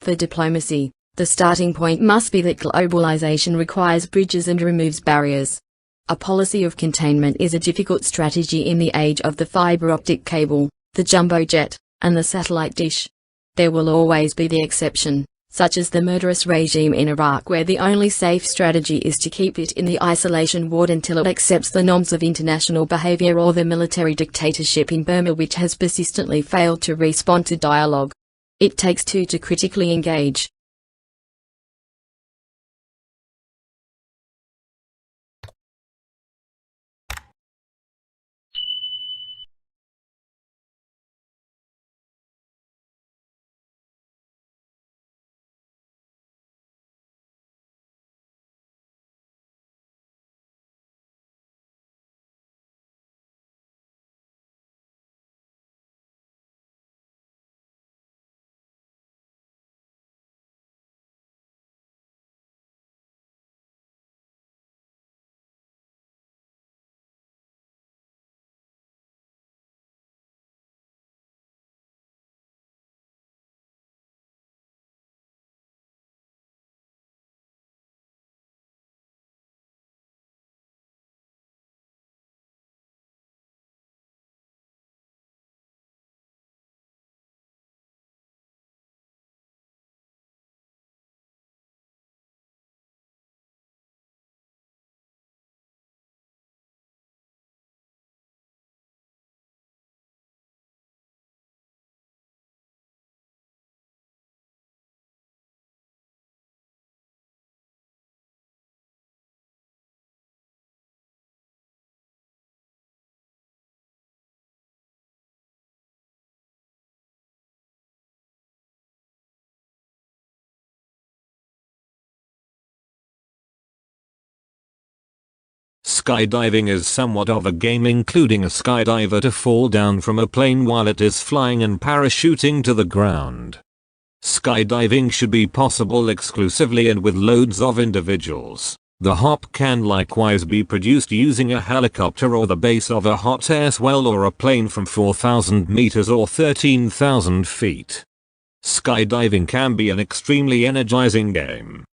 For diplomacy, the starting point must be that globalization requires bridges and removes barriers. A policy of containment is a difficult strategy in the age of the fiber optic cable, the jumbo jet, and the satellite dish. There will always be the exception, such as the murderous regime in Iraq, where the only safe strategy is to keep it in the isolation ward until it accepts the norms of international behavior, or the military dictatorship in Burma, which has persistently failed to respond to dialogue. It takes two to critically engage. Skydiving is somewhat of a game, including a skydiver to fall down from a plane while it is flying and parachuting to the ground. Skydiving should be possible exclusively and with loads of individuals. The hop can likewise be produced using a helicopter or the base of a hot air swell or a plane from 4,000 meters or 13,000 feet. Skydiving can be an extremely energizing game.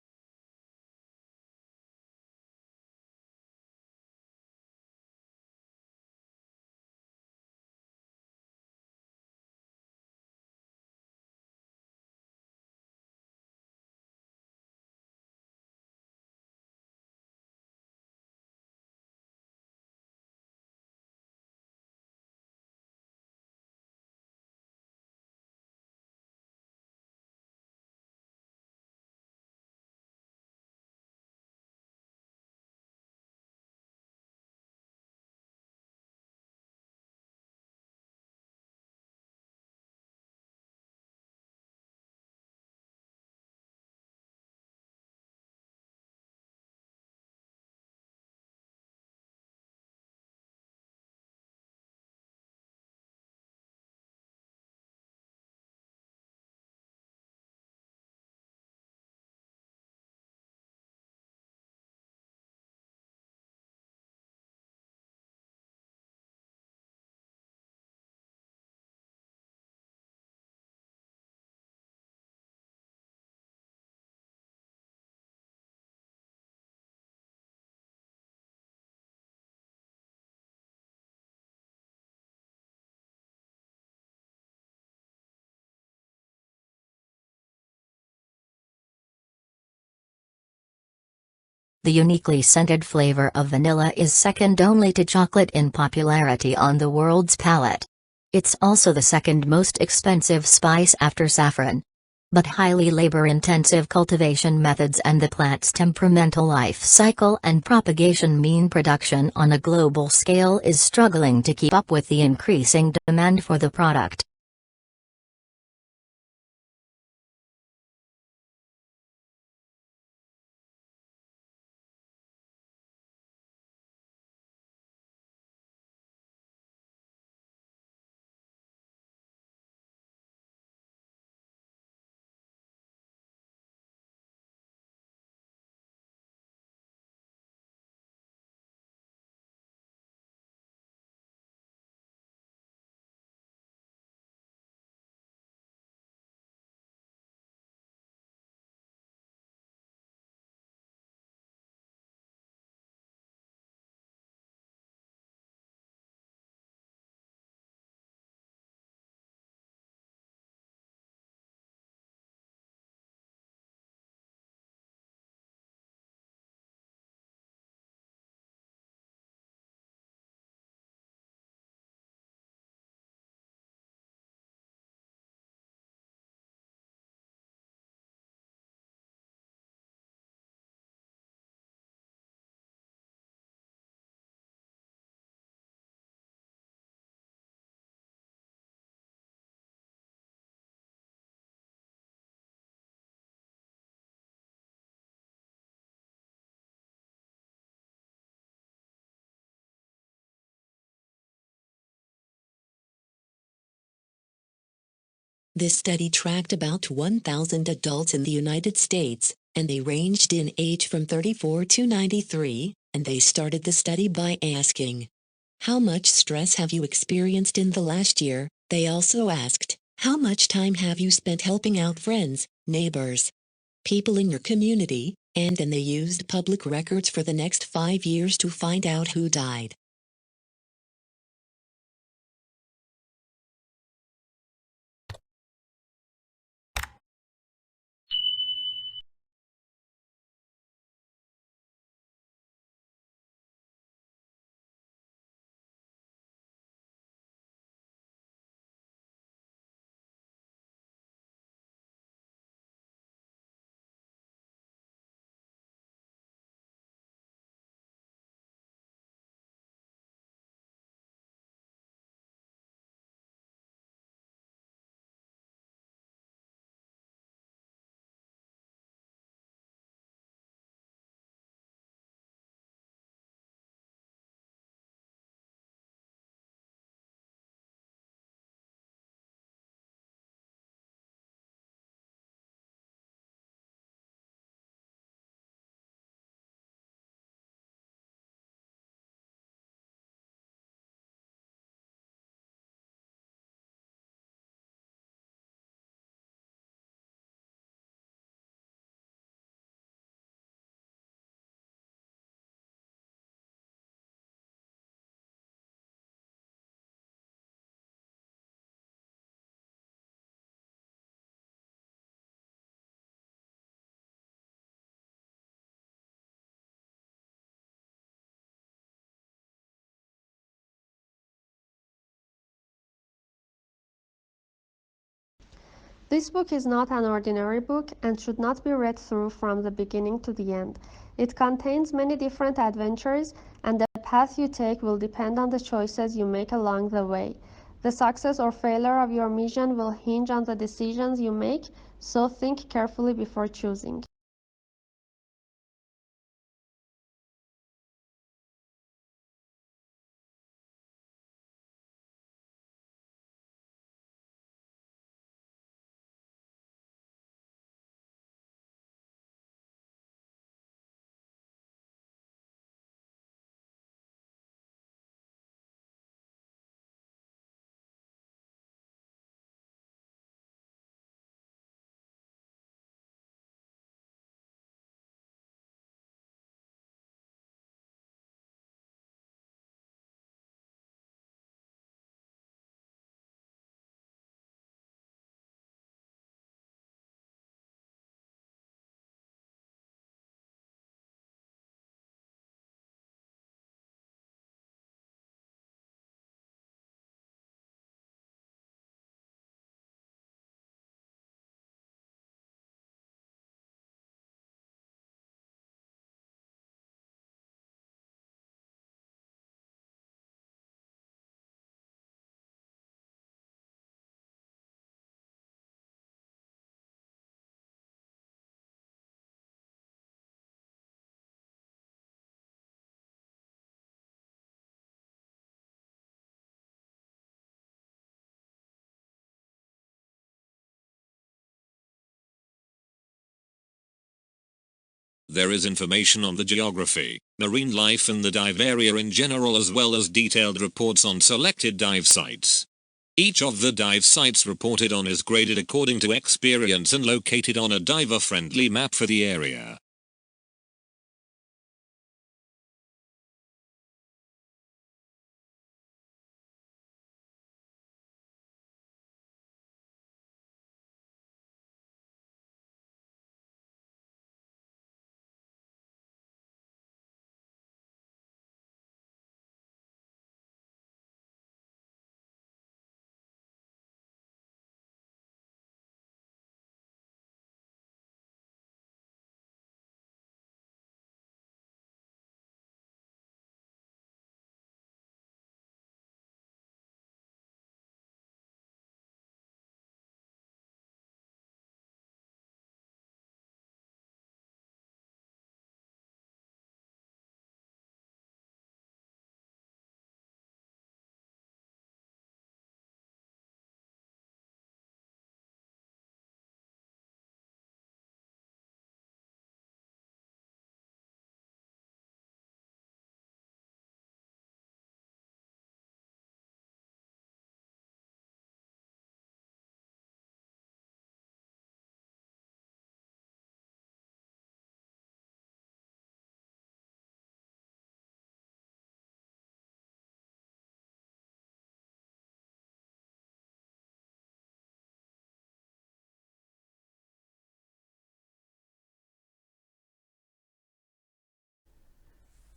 The uniquely scented flavor of vanilla is second only to chocolate in popularity on the world's palate. It's also the second most expensive spice after saffron. But highly labor-intensive cultivation methods and the plant's temperamental life cycle and propagation mean production on a global scale is struggling to keep up with the increasing demand for the product. This study tracked about 1,000 adults in the United States, and they ranged in age from 34 to 93, and they started the study by asking, "How much stress have you experienced in the last year?" They also asked, "How much time have you spent helping out friends, neighbors, people in your community?" And then they used public records for the next 5 years to find out who died. This book is not an ordinary book and should not be read through from the beginning to the end. It contains many different adventures, and the path you take will depend on the choices you make along the way. The success or failure of your mission will hinge on the decisions you make, so think carefully before choosing. There is information on the geography, marine life and the dive area in general, as well as detailed reports on selected dive sites. Each of the dive sites reported on is graded according to experience and located on a diver-friendly map for the area.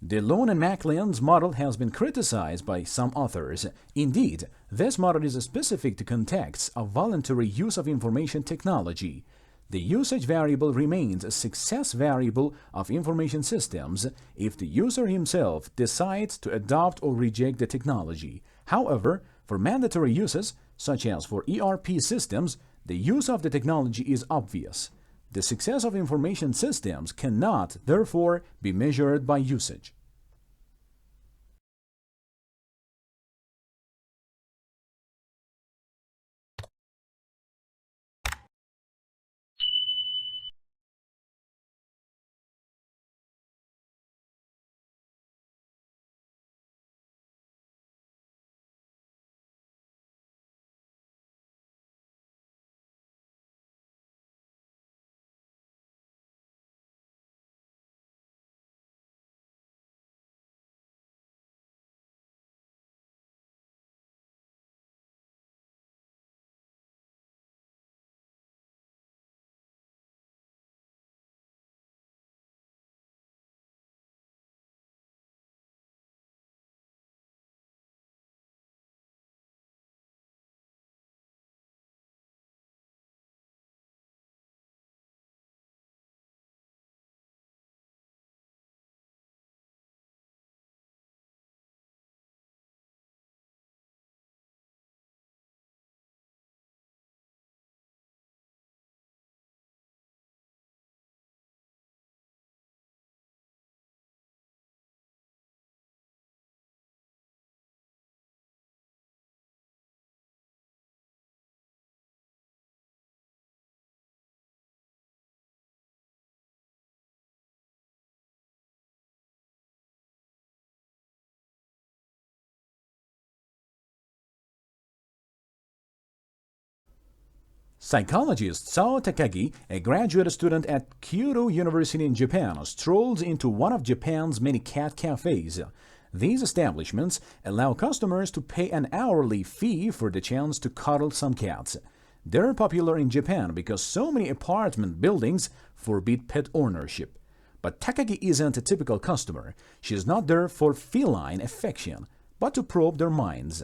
The Lone and McLean's model has been criticized by some authors. Indeed, this model is specific to contexts of voluntary use of information technology. The usage variable remains a success variable of information systems if the user himself decides to adopt or reject the technology. However, for mandatory uses, such as for ERP systems, the use of the technology is obvious. The success of information systems cannot, therefore, be measured by usage. Psychologist Sao Takagi, a graduate student at Kyoto University in Japan, strolls into one of Japan's many cat cafes. These establishments allow customers to pay an hourly fee for the chance to cuddle some cats. They're popular in Japan because so many apartment buildings forbid pet ownership. But Takagi isn't a typical customer. She's not there for feline affection, but to probe their minds.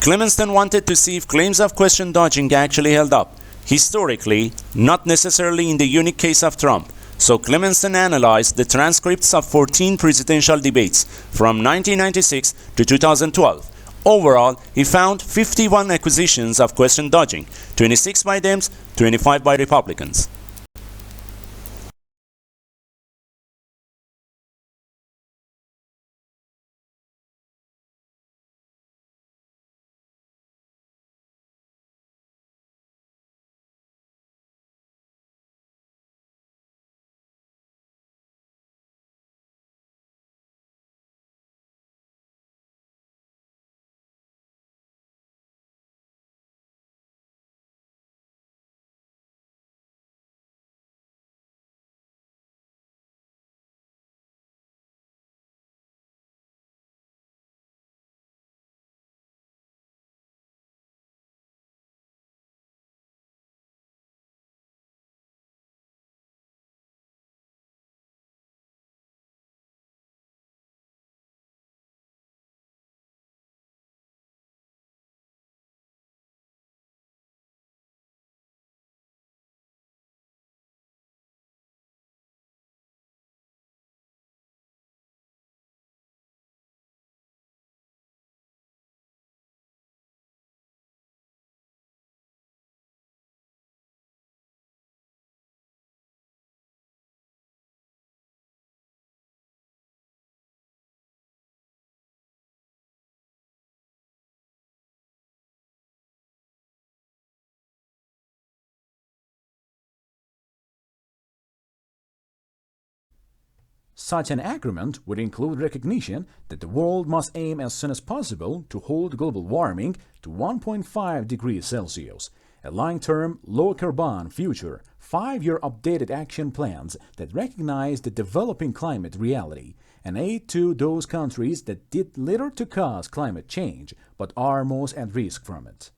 Clemenston wanted to see if claims of question dodging actually held up, historically, not necessarily in the unique case of Trump. So Clemenston analyzed the transcripts of 14 presidential debates from 1996 to 2012. Overall, he found 51 accusations of question dodging, 26 by Dems, 25 by Republicans. Such an agreement would include recognition that the world must aim as soon as possible to hold global warming to 1.5 degrees Celsius, a long-term, low-carbon future, 5-year updated action plans that recognize the developing climate reality, and aid to those countries that did little to cause climate change but are most at risk from it.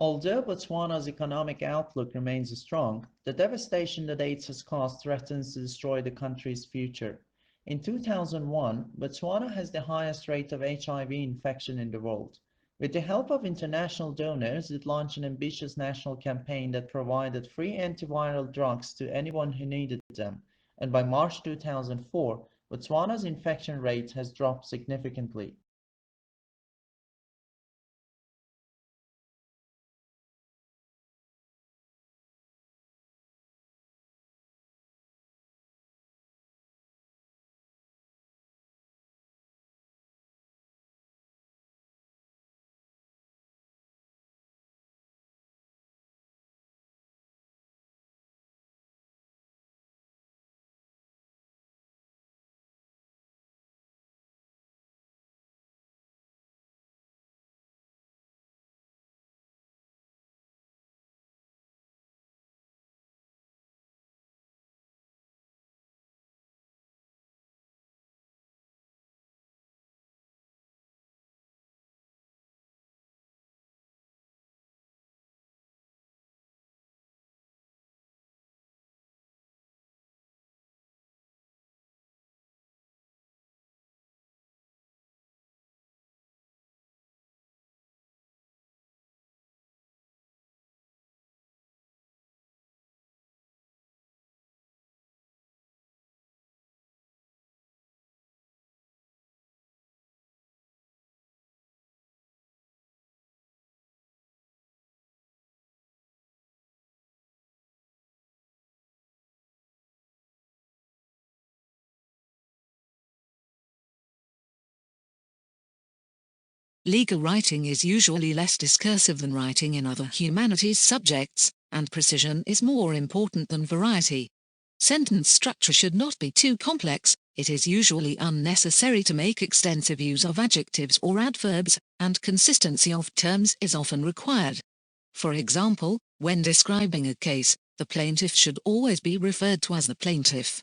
Although Botswana's economic outlook remains strong, the devastation that AIDS has caused threatens to destroy the country's future. In 2001, Botswana has the highest rate of HIV infection in the world. With the help of international donors, it launched an ambitious national campaign that provided free antiviral drugs to anyone who needed them, and by March 2004, Botswana's infection rate has dropped significantly. Legal writing is usually less discursive than writing in other humanities subjects, and precision is more important than variety. Sentence structure should not be too complex, it is usually unnecessary to make extensive use of adjectives or adverbs, and consistency of terms is often required. For example, when describing a case, the plaintiff should always be referred to as the plaintiff.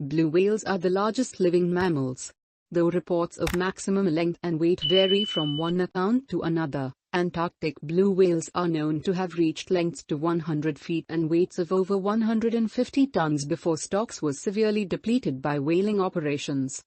Blue whales are the largest living mammals. Though reports of maximum length and weight vary from one account to another, Antarctic blue whales are known to have reached lengths to 100 feet and weights of over 150 tons before stocks was severely depleted by whaling operations.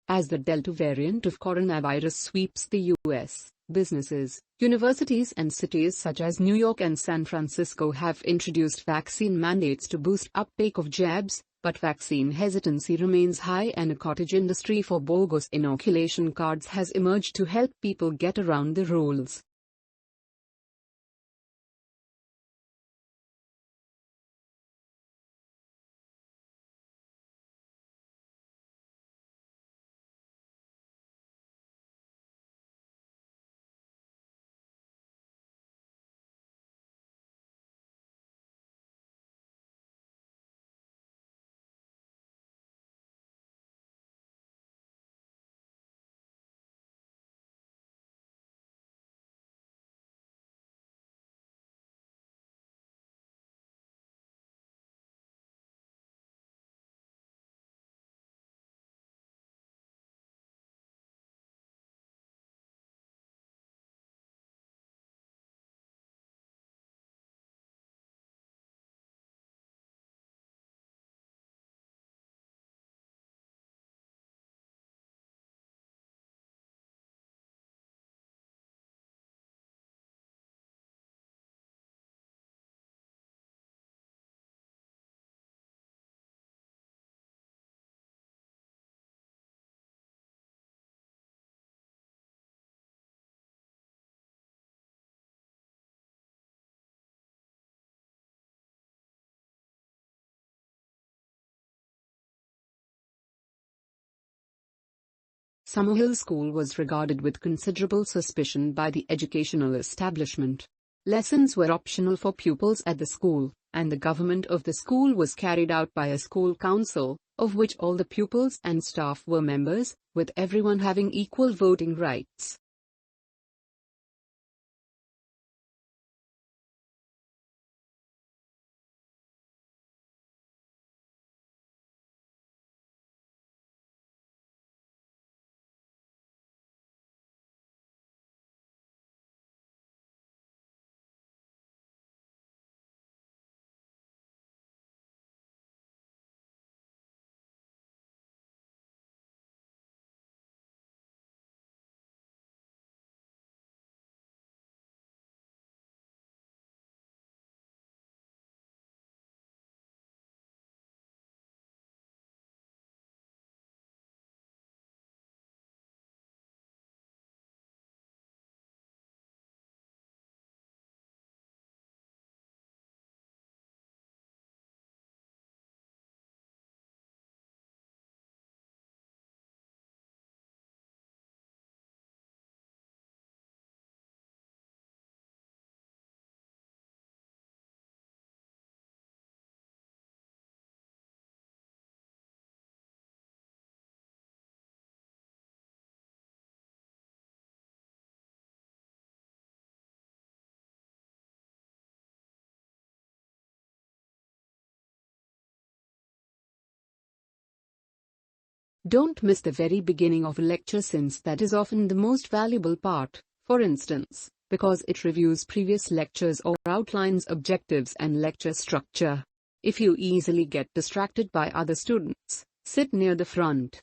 As the Delta variant of coronavirus sweeps the U.S., businesses, universities and cities such as New York and San Francisco have introduced vaccine mandates to boost uptake of jabs, but vaccine hesitancy remains high and a cottage industry for bogus inoculation cards has emerged to help people get around the rules. Summerhill School was regarded with considerable suspicion by the educational establishment. Lessons were optional for pupils at the school, and the government of the school was carried out by a school council, of which all the pupils and staff were members, with everyone having equal voting rights. Don't miss the very beginning of a lecture, since that is often the most valuable part, for instance, because it reviews previous lectures or outlines objectives and lecture structure. If you easily get distracted by other students, sit near the front.